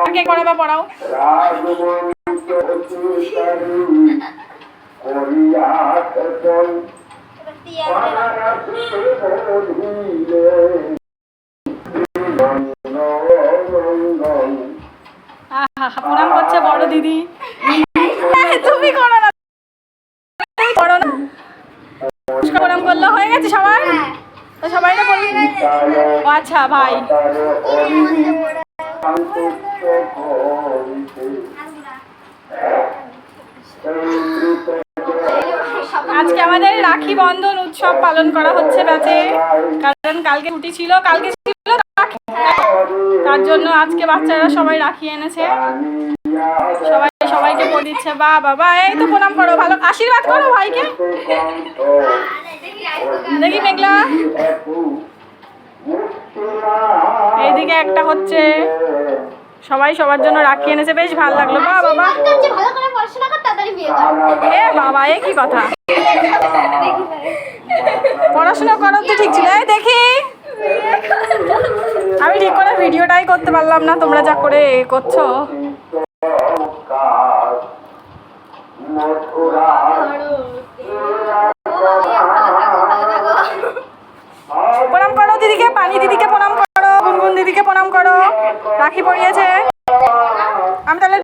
আগে পড়াবা পড়াও। প্রণাম করছে বড় দিদি। তুমি করো না, করো না। প্রণাম করলে হয়ে গেছে সবাই, তো সবাই না বললি। আচ্ছা ভাই, আজকে আমাদের রাখি বন্ধন উৎসব পালন করা হচ্ছে ব্যাচে, কারণ কালকে ছুটি ছিল, কালকে ছিল রাখি, তার জন্য আজকে বাচ্চারা সবাই রাখি এনেছে, সবাই সবাইকে পড়ে দিচ্ছে। বা বাবা, এই তো প্রণাম করো, ভালো আশীর্বাদ করো ভাইকে। দেখি মেঘলা, এইদিকে একটা হচ্ছে, সবাই সবার জন্য রাখি এনেছে, বেশ ভালো লাগলো। বা বাবা, এ বাবা, এ কি কথা, পড়াশোনা করো তো ঠিক ছিল। এই দেখি, আমি ঠিক করে ভিডিওটাই করতে পারলাম না, তোমরা যা করে করছো। প্রণাম করো দিদিকে, পানি দিদিকে প্রণাম করো, গুনগুন দিদিকে প্রণাম করো, রাখি পরিয়েছে। আমি তাহলে